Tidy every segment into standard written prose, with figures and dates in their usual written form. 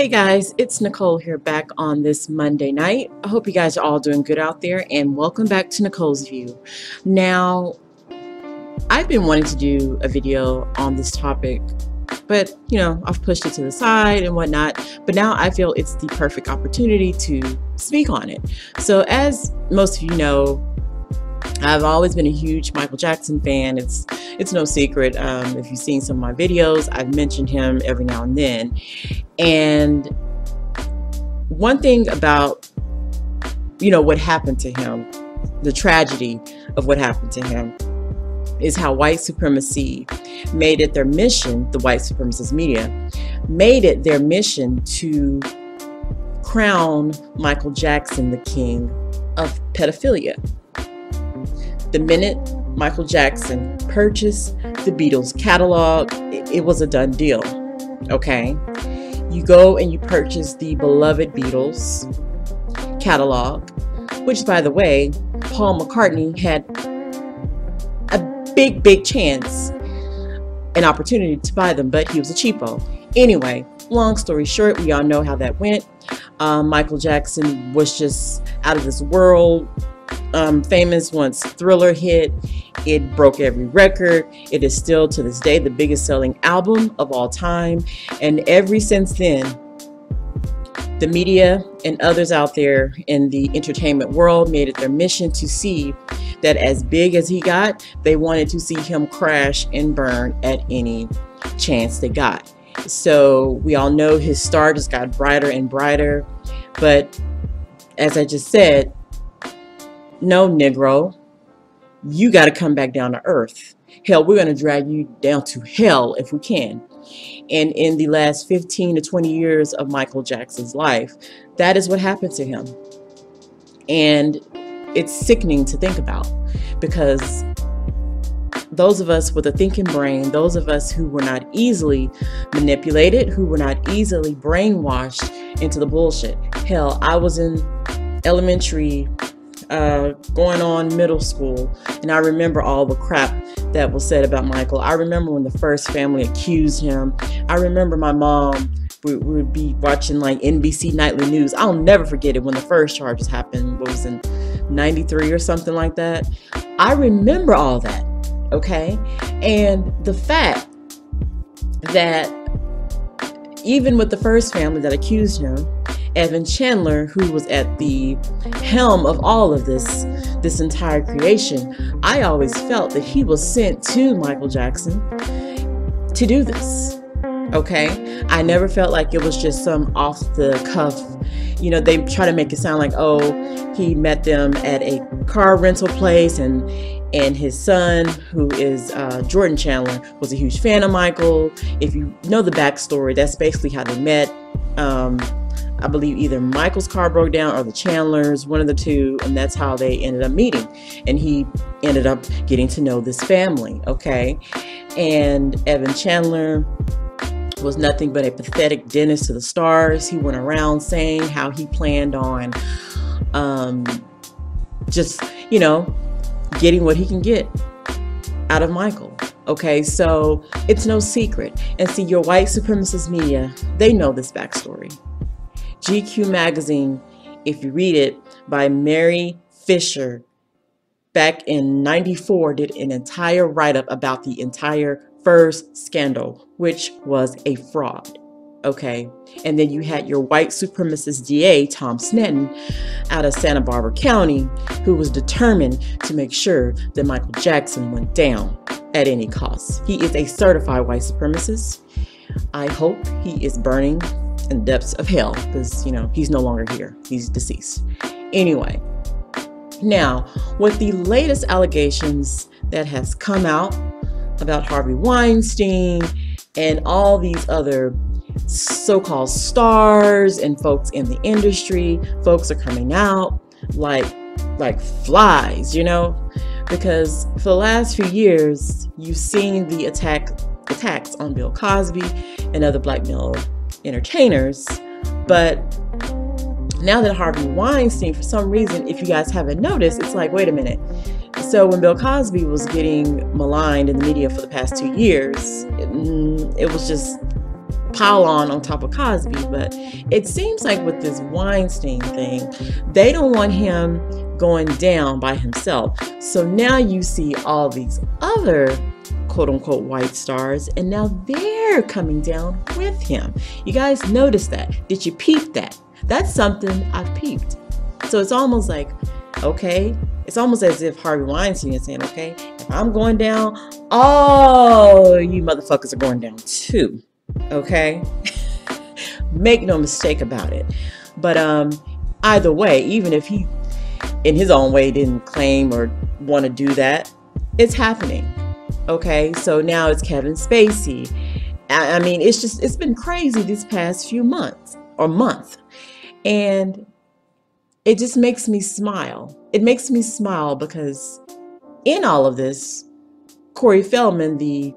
Hey guys, it's Nicole here back on this Monday night. I hope you guys are all doing good out there and welcome back to Nicole's View. Now, I've been wanting to do a video on this topic, but I've pushed it to the side and whatnot, but now I feel it's the perfect opportunity to speak on it. So as most of you know, I've always been a huge Michael Jackson fan. It's no secret. If you've seen some of my videos, I've mentioned him every now and then. And one thing about, what happened to him, the tragedy of what happened to him, is how white supremacy made it their mission, the white supremacist media, made it their mission to crown Michael Jackson the king of pedophilia. The minute Michael Jackson purchased the Beatles catalog, it was a done deal, okay? You go and you purchase the beloved Beatles catalog, which, by the way, Paul McCartney had a big chance, an opportunity to buy them, but he was a cheapo. Anyway, long story short, we all know how that went. Michael Jackson was just out of this world. Famous once Thriller hit. It broke every record. It is still to this day the biggest selling album of all time, and ever since then the media and others out there in the entertainment world made it their mission to see that as big as he got, they wanted to see him crash and burn at any chance they got. So we all know his star just got brighter and brighter, but as I just said, no, Negro, you got to come back down to earth. Hell, we're going to drag you down to hell if we can. And in the last 15 to 20 years of Michael Jackson's life, that is what happened to him. And it's sickening to think about, because those of us with a thinking brain, those of us who were not easily manipulated, who were not easily brainwashed into the bullshit. Hell, I was in elementary, going on middle school, and I remember all the crap that was said about Michael. I remember when the first family accused him. I remember my mom would be watching like NBC Nightly News. I'll never forget it when the first charges happened. What was in 93 or something like that? I remember all that, okay? And the fact that even with the first family that accused him, Evan Chandler, who was at the helm of all of this entire creation, I always felt that he was sent to Michael Jackson to do this, okay? I never felt like it was just some off the cuff, they try to make it sound like, oh, he met them at a car rental place, and his son, who is Jordan Chandler, was a huge fan of Michael. If you know the backstory, that's basically how they met. I believe either Michael's car broke down or the Chandlers, one of the two, and that's how they ended up meeting. And he ended up getting to know this family, okay? And Evan Chandler was nothing but a pathetic dentist to the stars. He went around saying how he planned on just, getting what he can get out of Michael. Okay, so it's no secret. And see, your white supremacist media, they know this backstory. GQ magazine, if you read it, by Mary Fisher, back in '94, did an entire write-up about the entire first scandal, which was a fraud. Okay, and then you had your white supremacist DA, Tom Snetton, out of Santa Barbara County, who was determined to make sure that Michael Jackson went down at any cost. He is a certified white supremacist. I hope he is burning in the depths of hell, because he's no longer here. He's deceased. Anyway, now with the latest allegations that has come out about Harvey Weinstein and all these other so-called stars and folks in the industry, folks are coming out like flies, because for the last few years you've seen the attacks on Bill Cosby and other black male entertainers. But now that Harvey Weinstein, for some reason, if you guys haven't noticed, it's like, wait a minute. So when Bill Cosby was getting maligned in the media for the past 2 years, it was just pile on top of Cosby. But it seems like with this Weinstein thing, they don't want him going down by himself. So now you see all these other quote-unquote white stars, and now they're coming down with him. You guys notice that? Did you peep that? That's something I've peeped. So it's almost like, okay, it's almost as if Harvey Weinstein is saying, okay, if I'm going down, all you motherfuckers are going down too. Okay? Make no mistake about it. But either way, even if he in his own way didn't claim or want to do that, it's happening. Okay, so now it's Kevin Spacey. I mean, it's been crazy these past few months or month. And it just makes me smile. It makes me smile because in all of this, Corey Feldman, the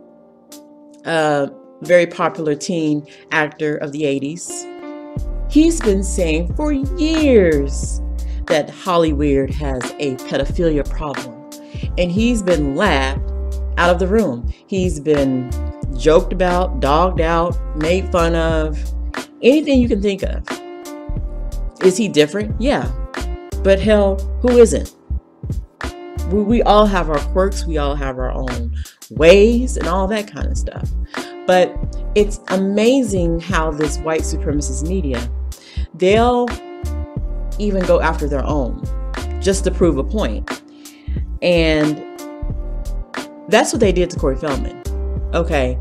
very popular teen actor of the 80s, he's been saying for years that Hollyweird has a pedophilia problem. And he's been laughed out of the room. He's been joked about, dogged out, made fun of, anything you can think of. Is he different? Yeah. But hell, who isn't? We all have our quirks. We all have our own ways and all that kind of stuff. But it's amazing how this white supremacist media, they'll even go after their own just to prove a point. And that's what they did to Corey Feldman. Okay.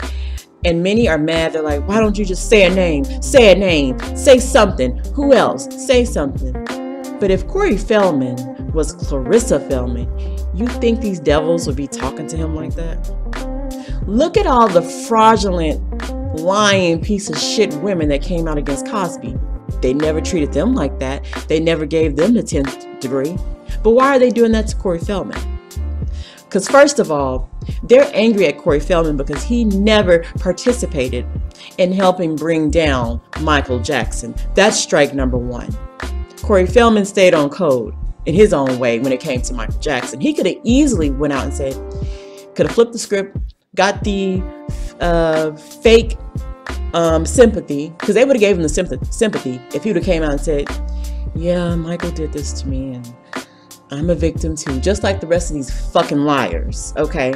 And many are mad. They're like, why don't you just say a name? Say a name. Say something. Who else? Say something. But if Corey Feldman was Clarissa Feldman, you think these devils would be talking to him like that? Look at all the fraudulent, lying piece of shit women that came out against Cosby. They never treated them like that. They never gave them the 10th degree. But why are they doing that to Corey Feldman? Because first of all, they're angry at Corey Feldman because he never participated in helping bring down Michael Jackson. That's strike number one. Corey Feldman stayed on code in his own way when it came to Michael Jackson. He could have easily went out and said, could have flipped the script, got the fake sympathy, because they would have gave him the sympathy if he would have came out and said, yeah, Michael did this to me and I'm a victim too, just like the rest of these fucking liars, okay?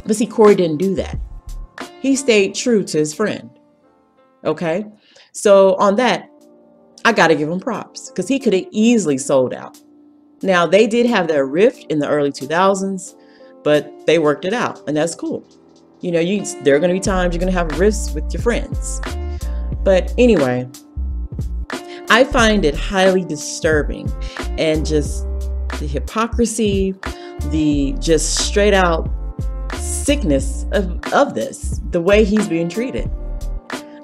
But see, Corey didn't do that. He stayed true to his friend, okay? So on that, I gotta give him props, because he could have easily sold out. Now, they did have their rift in the early 2000s, but they worked it out, and that's cool. You know, there are gonna be times you're gonna have rifts with your friends. But anyway, I find it highly disturbing, and just the hypocrisy, the just straight out sickness of this, the way he's being treated.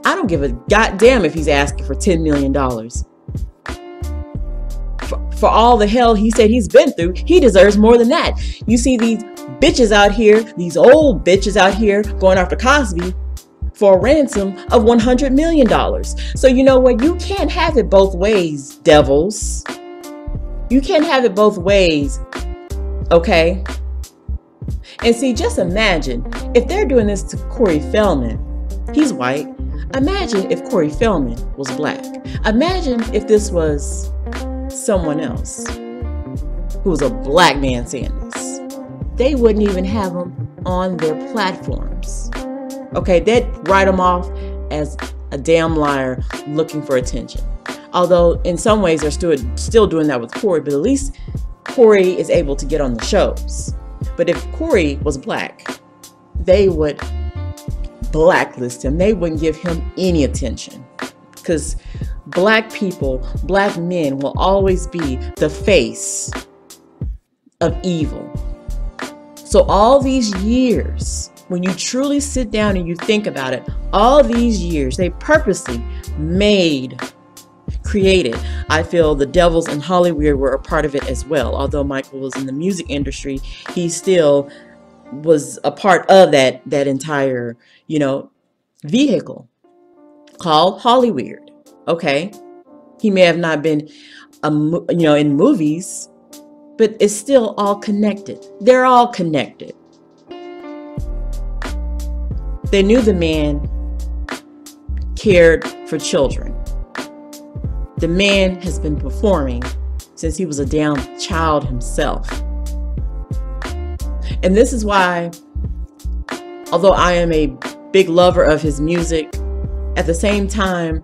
I don't give a goddamn if he's asking for $10 million. For all the hell he said he's been through, he deserves more than that. You see these bitches out here, these old bitches out here going after Cosby for a ransom of $100 million. So you know what? You can't have it both ways, devils. You can't have it both ways, okay? And see, just imagine if they're doing this to Corey Feldman. He's white. Imagine if Corey Feldman was black. Imagine if this was someone else who was a black man saying this. They wouldn't even have him on their platforms. Okay, they'd write him off as a damn liar looking for attention. Although in some ways they're still doing that with Corey, but at least Corey is able to get on the shows. But if Corey was black, they would blacklist him. They wouldn't give him any attention, because black people, black men will always be the face of evil. So all these years, when you truly sit down and you think about it, all these years they purposely created. I feel the devils in Hollyweird were a part of it as well. Although Michael was in the music industry, he still was a part of that entire, vehicle called Hollyweird. Okay, he may have not been, in movies, but it's still all connected. They're all connected. They knew the man cared for children. The man has been performing since he was a damn child himself. And this is why, although I am a big lover of his music, at the same time,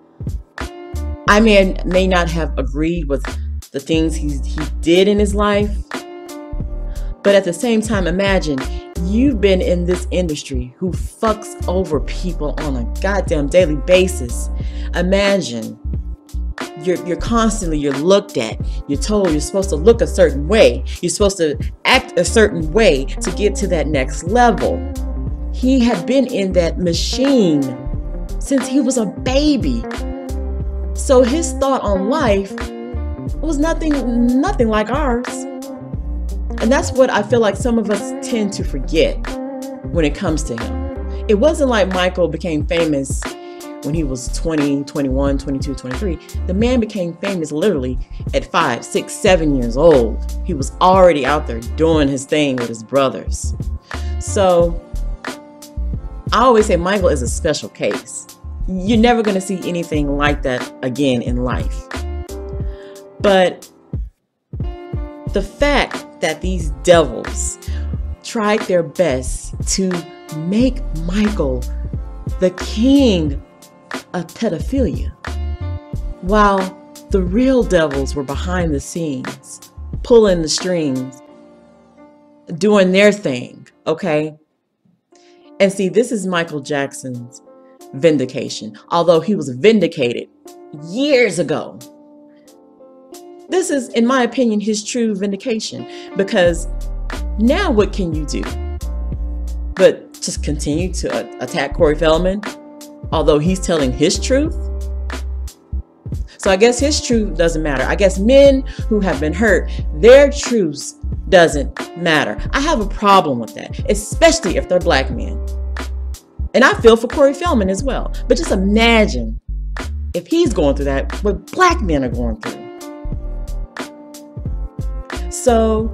I may not have agreed with the things he did in his life. But at the same time, imagine you've been in this industry who fucks over people on a goddamn daily basis. Imagine you're constantly, you're looked at, you're told you're supposed to look a certain way, you're supposed to act a certain way to get to that next level. He had been in that machine since he was a baby. So his thought on life was nothing like ours. And that's what I feel like some of us tend to forget when it comes to him. It wasn't like Michael became famous when he was 20, 21, 22, 23. The man became famous literally at 5, 6, 7 years old. He was already out there doing his thing with his brothers. So I always say Michael is a special case. You're never going to see anything like that again in life. But the fact that these devils tried their best to make Michael the king of pedophilia, while the real devils were behind the scenes, pulling the strings, doing their thing, okay? And see, this is Michael Jackson's vindication. Although he was vindicated years ago, this is, in my opinion, his true vindication. Because now what can you do but just continue to attack Corey Feldman, although he's telling his truth? So I guess his truth doesn't matter. I guess men who have been hurt, their truths doesn't matter. I have a problem with that, especially if they're black men. And I feel for Corey Feldman as well. But just imagine if he's going through that, what black men are going through. So,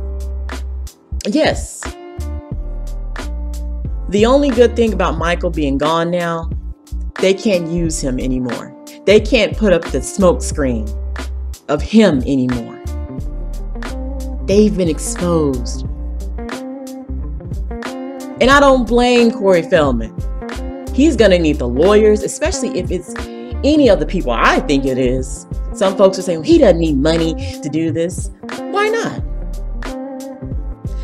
yes. The only good thing about Michael being gone now, they can't use him anymore. They can't put up the smoke screen of him anymore. They've been exposed. And I don't blame Corey Feldman. He's going to need the lawyers, especially if it's any of the people I think it is. Some folks are saying, he doesn't need money to do this. Why not?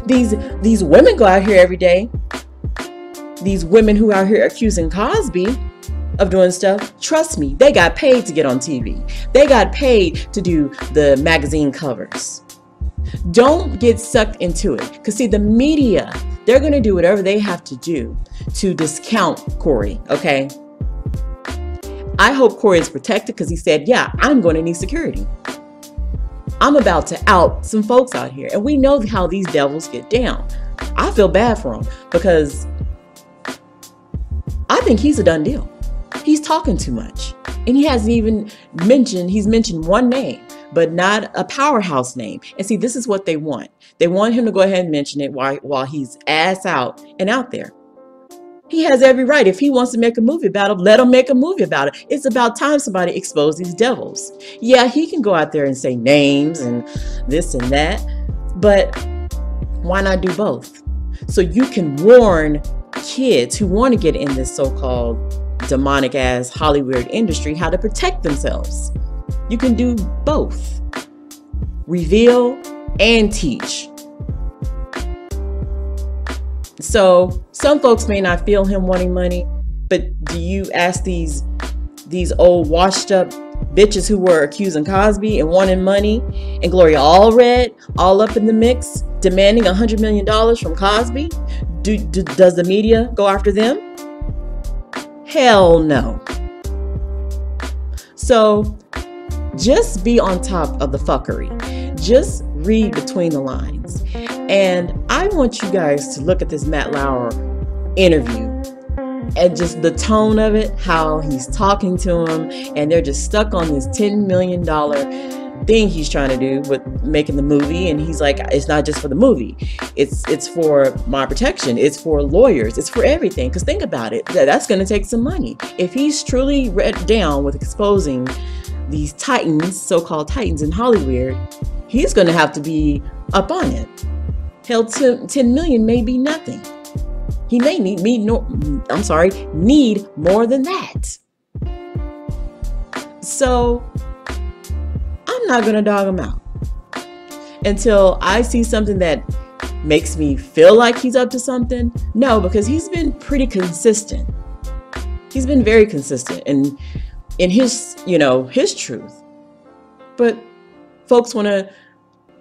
These women go out here every day. These women who are out here accusing Cosby of doing stuff, trust me, they got paid to get on TV. They got paid to do the magazine covers. Don't get sucked into it. Because see, the media, they're going to do whatever they have to do to discount Corey, okay? I hope Corey is protected because he said, yeah, I'm going to need security. I'm about to out some folks out here. And we know how these devils get down. I feel bad for him because I think he's a done deal. He's talking too much. And he hasn't even mentioned, he's mentioned one name, but not a powerhouse name. And see, this is what they want. They want him to go ahead and mention it while he's ass out and out there. He has every right. If he wants to make a movie about it, let him make a movie about it. It's about time somebody expose these devils. Yeah, he can go out there and say names and this and that, but why not do both? So you can warn kids who want to get in this so-called demonic ass Hollyweird industry how to protect themselves. You can do both. Reveal and teach. So some folks may not feel him wanting money, but do you ask these old washed up bitches who were accusing Cosby and wanting money, and Gloria Allred all up in the mix demanding $100 million from Cosby? Does the media go after them? Hell no. So just be on top of the fuckery. Just read between the lines. And I want you guys to look at this Matt Lauer interview and just the tone of it, how he's talking to him, and they're just stuck on this $10 million thing he's trying to do with making the movie, and he's like, it's not just for the movie, it's for my protection, it's for lawyers, it's for everything. Because think about it, that's going to take some money. If he's truly read down with exposing these titans, so-called titans in Hollyweird, he's going to have to be up on it. Hell, 10 million may be nothing. He may need more than that. So I'm not gonna dog him out until I see something that makes me feel like he's up to something. No, because he's been pretty consistent. He's been very consistent in his, his truth. But folks want to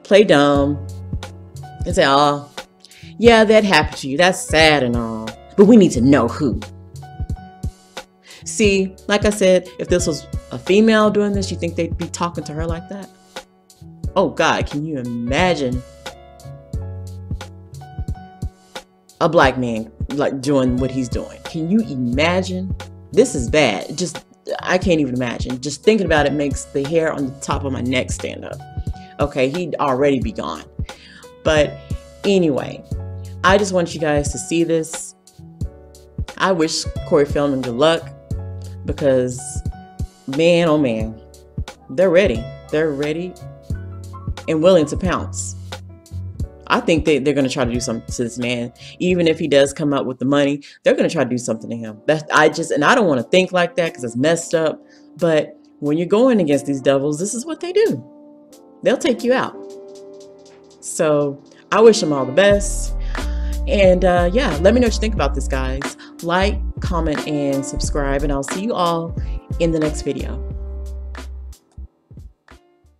play dumb and say, oh, yeah, that happened to you. That's sad and all. But we need to know who. See, like I said, if this was a female doing this, you think they'd be talking to her like that? Oh God, can you imagine a black man like doing what he's doing? Can you imagine? This is bad. I can't even imagine. Just thinking about it makes the hair on the top of my neck stand up. Okay, he'd already be gone. But anyway, I just want you guys to see this. I wish Corey Feldman good luck, because man, oh man, they're ready. They're ready and willing to pounce. I think they're going to try to do something to this man. Even if he does come up with the money, they're going to try to do something to him. And I don't want to think like that because it's messed up. But when you're going against these devils, this is what they do. They'll take you out. So I wish them all the best. And yeah, let me know what you think about this, guys. Like, comment, and subscribe, and I'll see you all in the next video.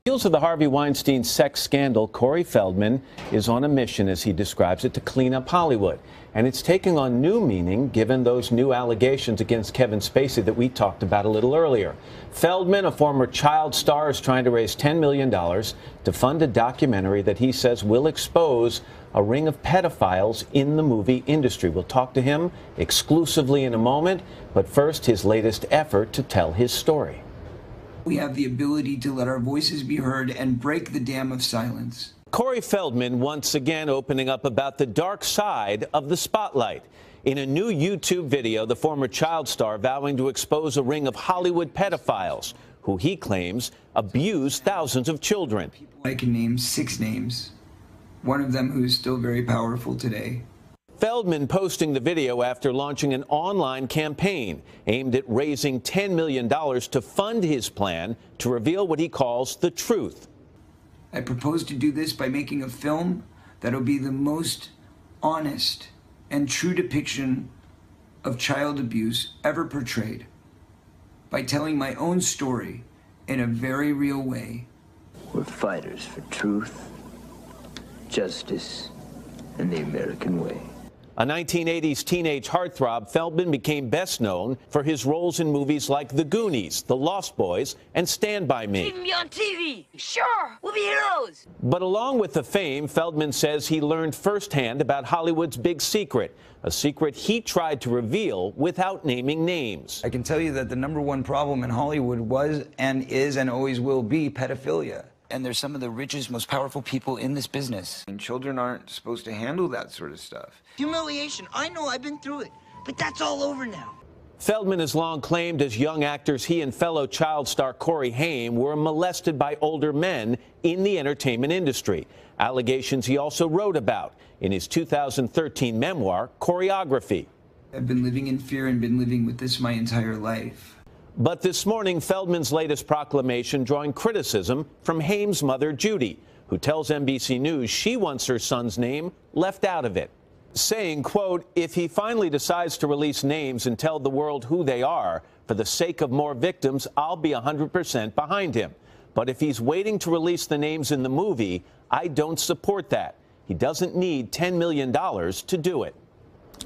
Heels of the Harvey Weinstein sex scandal, Corey Feldman is on a mission, as he describes it, to clean up Hollywood. And it's taking on new meaning given those new allegations against Kevin Spacey that we talked about a little earlier. Feldman, a former child star, is trying to raise $10 million to fund a documentary that he says will expose a ring of pedophiles in the movie industry. We'll talk to him exclusively in a moment, but first, his latest effort to tell his story. We have the ability to let our voices be heard and break the dam of silence. Corey Feldman once again opening up about the dark side of the spotlight. In a new YouTube video, the former child star vowing to expose a ring of Hollywood pedophiles who he claims abuse thousands of children. I can name 6 names, one of them who is still very powerful today. Feldman posting the video after launching an online campaign aimed at raising $10 million to fund his plan to reveal what he calls the truth. I propose to do this by making a film that'll be the most honest and true depiction of child abuse ever portrayed, by telling my own story in a very real way. We're fighters for truth, justice, and the American way. A 1980s teenage heartthrob, Feldman became best known for his roles in movies like The Goonies, The Lost Boys, and Stand By Me. Keep me on TV. Sure, we'll be heroes. But along with the fame, Feldman says he learned firsthand about Hollywood's big secret, a secret he tried to reveal without naming names. I can tell you that the #1 problem in Hollywood was and is and always will be pedophilia. And they're some of the richest, most powerful people in this business. And children aren't supposed to handle that sort of stuff. Humiliation. I know, I've been through it. But that's all over now. Feldman has long claimed as young actors he and fellow child star Corey Haim were molested by older men in the entertainment industry. Allegations he also wrote about in his 2013 memoir, Choreography. I've been living in fear and been living with this my entire life. But this morning, Feldman's latest proclamation drawing criticism from Haim's mother, Judy, who tells NBC News she wants her son's name left out of it, saying, quote, if he finally decides to release names and tell the world who they are, for the sake of more victims, I'll be 100% behind him. But if he's waiting to release the names in the movie, I don't support that. He doesn't need $10 million to do it.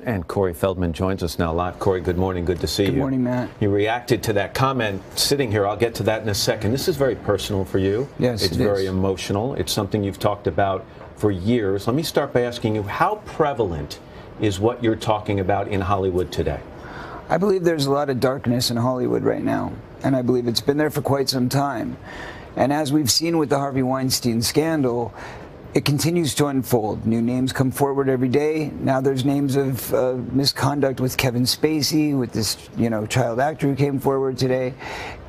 And Corey Feldman joins us now live. Corey, good morning. Good to see you. Good morning, Matt. You reacted to that comment sitting here. I'll get to that in a second. This is very personal for you. Yes, it's very emotional. It's something you've talked about for years. Let me start by asking you, how prevalent is what you're talking about in Hollywood today? I believe there's a lot of darkness in Hollywood right now, and I believe it's been there for quite some time. And as we've seen with the Harvey Weinstein scandal, it continues to unfold. New names come forward every day. Now there's names of misconduct with Kevin Spacey, with this, child actor who came forward today.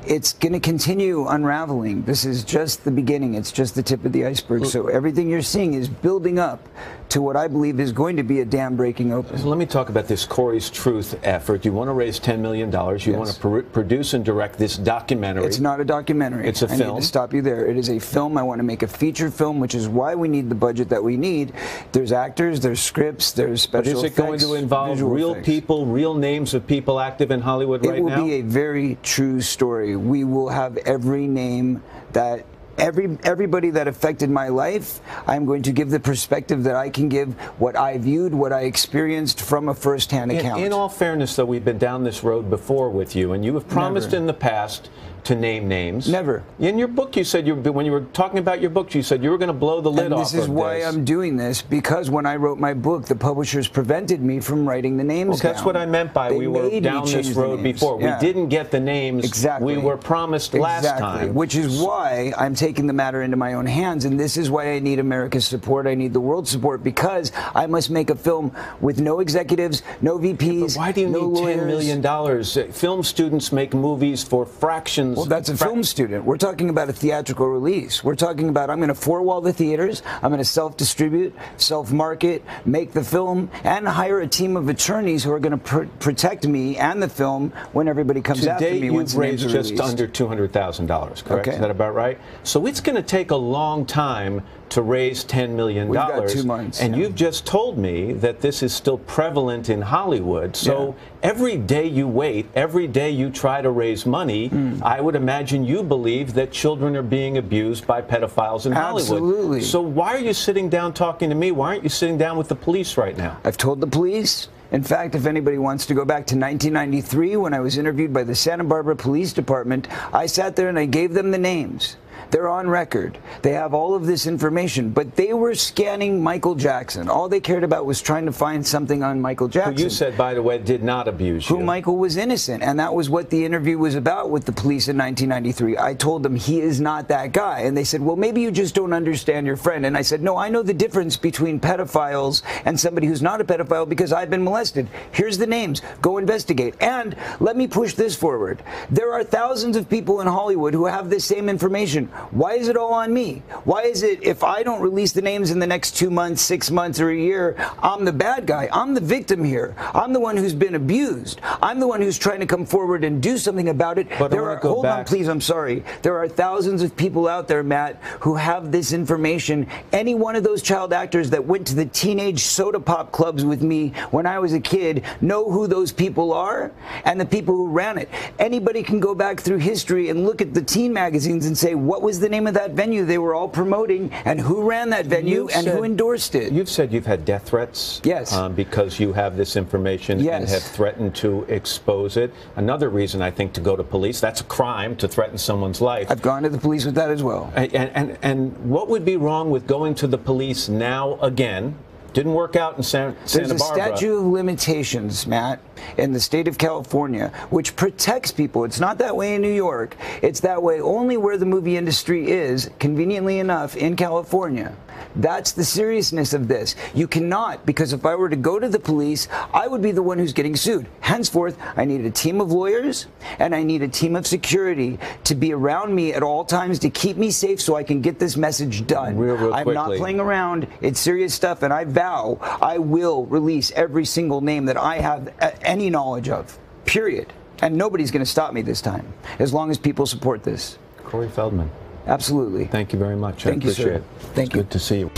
It's going to continue unraveling. This is just the beginning. It's just the tip of the iceberg. So everything you're seeing is building up to what I believe is going to be a dam breaking open. So let me talk about this Corey's Truth effort. You want to raise $10 million. You want to produce and direct this documentary. It's not a documentary. It's a film. I need to stop you there. It is a film. I want to make a feature film, which is why we need the budget that we need. There's actors, there's scripts, there's special effects. But is it going to involve real people, real names of people active in Hollywood right now? It will be a very true story. We will have every name that everybody that affected my life. I'm going to give the perspective that I can give, what I viewed, what I experienced from a first-hand account. In all fairness, though, we've been down this road before with you, and you have promised in the past to name names. Never. In your book, you said, when you were talking about your book, you said you were going to blow the lid off of this. This is why I'm doing this, because when I wrote my book, the publishers prevented me from writing the names down. That's what I meant by we were down this road before. Yeah. We didn't get the names we were promised last time. Which is why I'm taking the matter into my own hands, and this is why I need America's support. I need the world's support, because I must make a film with no executives, no VPs, but why do you need $10 million? Film students make movies for fractions. Well, that's a film student. We're talking about a theatrical release. We're talking about I'm going to four-wall the theaters, I'm going to self-distribute, self-market, make the film, and hire a team of attorneys who are going to protect me and the film when everybody comes after me. You've raised just under $200,000, correct? Okay. Is that about right? So it's going to take a long time to raise $10 million. We've got 2 months. And you've just told me that this is still prevalent in Hollywood. So every day you wait, every day you try to raise money, I would imagine you believe that children are being abused by pedophiles in Hollywood. Absolutely. So why are you sitting down talking to me? Why aren't you sitting down with the police right now? I've told the police. In fact, if anybody wants to go back to 1993, when I was interviewed by the Santa Barbara Police Department, I sat there and I gave them the names. They're on record. They have all of this information, but they were scanning Michael Jackson. All they cared about was trying to find something on Michael Jackson. Who you said, by the way, did not abuse you. Who Michael was innocent, and that was what the interview was about with the police in 1993. I told them he is not that guy, and they said, well, maybe you just don't understand your friend. And I said, no, I know the difference between pedophiles and somebody who's not a pedophile because I've been molested. Here's the names. Go investigate. And let me push this forward. There are thousands of people in Hollywood who have this same information. Why is it all on me? Why is it if I don't release the names in the next 2 months, 6 months, or a year, I'm the bad guy? I'm the victim here. I'm the one who's been abused. I'm the one who's trying to come forward and do something about it. But hold on, please, I'm sorry. There are thousands of people out there, Matt, who have this information. Any one of those child actors that went to the teenage soda pop clubs with me when I was a kid know who those people are and the people who ran it. Anybody can go back through history and look at the teen magazines and say, what was the name of that venue they were all promoting and who ran that venue and who endorsed it? You've said you've had death threats. Yes. Because you have this information and have threatened to expose it. Another reason, I think, to go to police, that's a crime to threaten someone's life. I've gone to the police with that as well. And what would be wrong with going to the police now again? Didn't work out in Santa Barbara. There's a statute of limitations, Matt, in the state of California, which protects people. It's not that way in New York. It's that way only where the movie industry is, conveniently enough, in California. That's the seriousness of this. You cannot, because if I were to go to the police, I would be the one who's getting sued. Henceforth, I need a team of lawyers and I need a team of security to be around me at all times to keep me safe so I can get this message done. Real quickly. I'm not playing around. It's serious stuff, and I vow I will release every single name that I have any knowledge of, period. And nobody's going to stop me this time, as long as people support this. Corey Feldman. Absolutely. Thank you very much. Thank you, sir. I appreciate it. Thank you. Good to see you.